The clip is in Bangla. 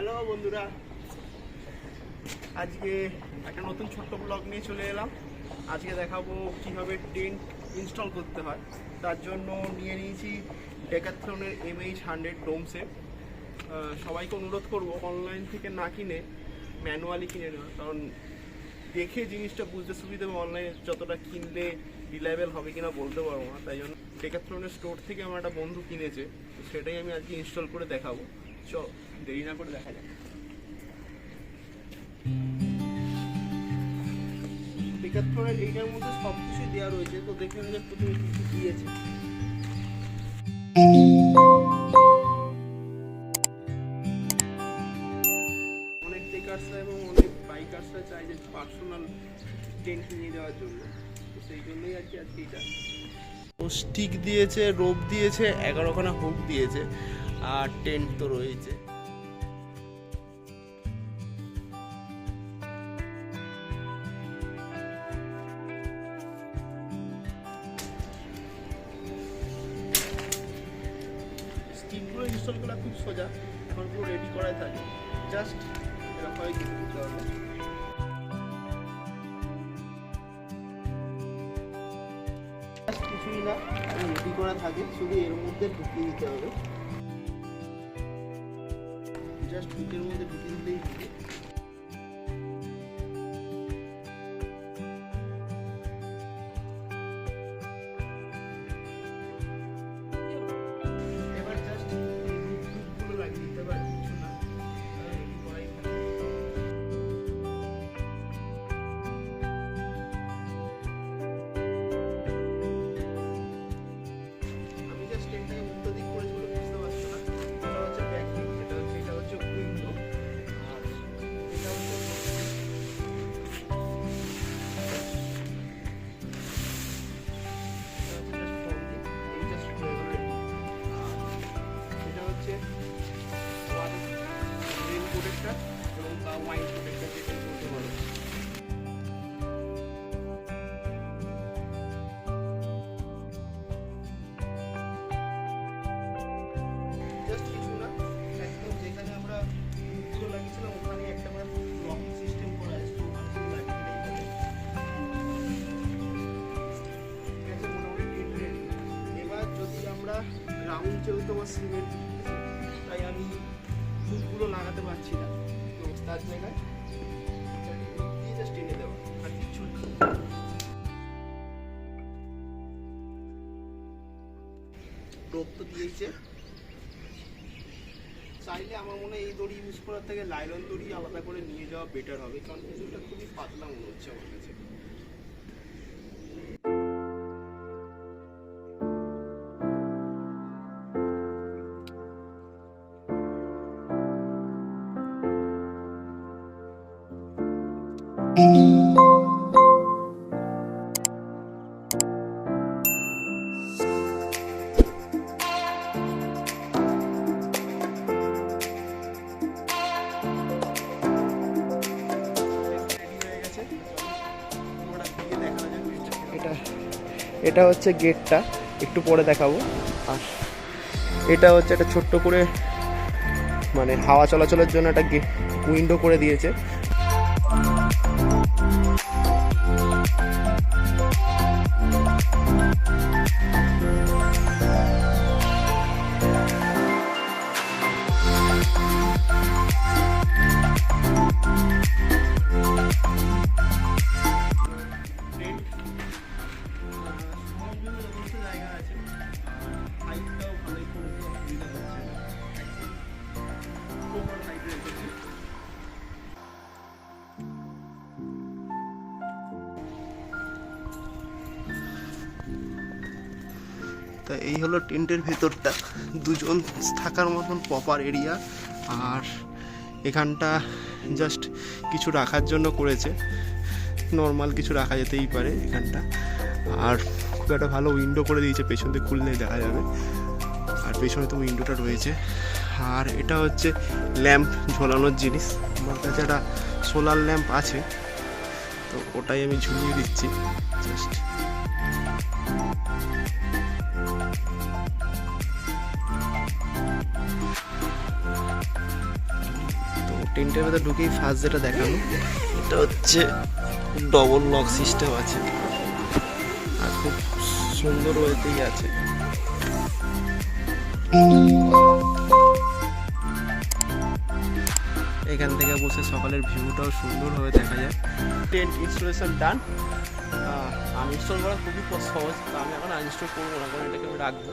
হ্যালো বন্ধুরা, আজকে একটা নতুন ছোট্ট ব্লগ নিয়ে চলে এলাম। আজকে দেখাবো কিভাবে টেন্ট ইনস্টল করতে হয়। তার জন্য নিয়ে নিয়েছি ডেকাথলনের 𝐴𝐻-100 ডোম সেট। সবাইকে অনুরোধ করব অনলাইন থেকে না কিনে ম্যানুয়ালি কিনে নেওয়া, কারণ দেখে জিনিসটা বুঝতে সুবিধা হবে। অনলাইনে যতটা কিনলে রিলায়েবল হবে কিনা বলতে পারবো না, তাই জন্য ডেকাথলনের স্টোর থেকে আমার একটা বন্ধু কিনেছে, তো সেটাই আমি আজকে ইনস্টল করে দেখাবো। চল দেরি না করে দেখা যাক। ডেকাথলনের এইটার মধ্যে সব কিছু দেওয়া রয়েছে, তো দেখে নিলে প্রথমে কিছু দিয়েছে। অনেক ডেকার্সরা এবং অনেক বাইকার্সরা চায় যে পার্সোনাল টেন্ট নিয়ে যাওয়ার জন্য, তো সেই জন্যই আর কি আজকে এটা। ও স্টিক দিয়েছে, রোপ দিয়েছে, 11খানা হুক দিয়েছে, আর টেন্ট তো রয়েছে। স্টিকগুলো ইনস্টল করা খুব সোজা, এখন পুরো রেডি করাই থাকে, জাস্ট এরকম দিতে হবে। কিছুই না, রেডি করা থাকে, শুধু এর মধ্যে ঢুকিয়ে দিতে হবে। জাস্ট হুকের মধ্যে ঢুকিয়ে দিলেই হবে। এবার জাস্ট হুকগুলো লাগিয়ে দিতে পারি, কিছু না, রেডি করাই থাকে। আমি জাস্ট টেন্টটাকে উল্টো দিক করেছি বলে বুঝতে পারছো না। এটা হচ্ছে ব্যাক দিক, এটা হচ্ছে উইন্ডো, আর এটা হচ্ছে এটা হচ্ছে রেন প্রোটেক্টর এবং ওয়াইন প্রোটেক্টর, যেটা বলতে পারো। জাস্ট কিছু না, একদম যেখানে আমরা হুকগুলো লাগিয়েছিলাম ওখানে একটা লকিং সিস্টেম করা আছে, তো ওখানে শুধু লাগিয়ে দিলেই হবে। ঠিক আছে, মোটামুটি টেন্ট রেডি। এবার যদি আমরা গ্রাউন্ড, যেহেতু আমার সিমেন্ট, তাই আমি হুকগুলো লাগাতে পারছি না, তো তার জায়গায় দিয়ে জাস্ট টেনে দেওয়া, আর কিছু না। রোপ তো দিয়েছে, চাইলে আমার মনে হয় এই দড়ি ইউজ করার থেকে লাইলন দড়ি আলাদা করে নিয়ে যাওয়া বেটার হবে, কারণ এই দড়িটা খুবই পাতলা মনে হচ্ছে আমার কাছে। এটা হচ্ছে গেটটা, একটু পরে দেখাবো। আর এটা হচ্ছে একটা ছোট্ট করে মানে হাওয়া চলাচলের জন্য একটা উইন্ডো করে দিয়েছে। তা এই হলো টেন্টের ভেতরটা, দুজন থাকার মতন প্রপার এরিয়া। আর এখানটা জাস্ট কিছু রাখার জন্য করেছে, নর্মাল কিছু রাখা যেতেই পারে এখানটা। আর খুব একটা ভালো উইন্ডো করে দিয়েছে, পেছন দিয়ে খুললেই দেখা যাবে, আর পেছনে তো উইন্ডোটা রয়েছে। আর এটা হচ্ছে ল্যাম্প ঝোলানোর জিনিস, আমার কাছে একটা সোলার ল্যাম্প আছে, তো ওটাই আমি ঝুলিয়ে দিচ্ছি জাস্ট। টেন্টের ভেতর ঢুকেই ফার্স্ট যেটা দেখানো, এটা হচ্ছে ডবল লক সিস্টেম আছে আর খুব সুন্দর ওয়েতেই আছে। এখান থেকে বসে সকালের ভিউটাও সুন্দরভাবে দেখা যায়। টেন্ট ইনস্টলেশন ডান। আনইনস্টল করা খুবই সহজ, তো আমি এখন আনইনস্টল করবো না, কারণ এটাকে আমি রাখবো।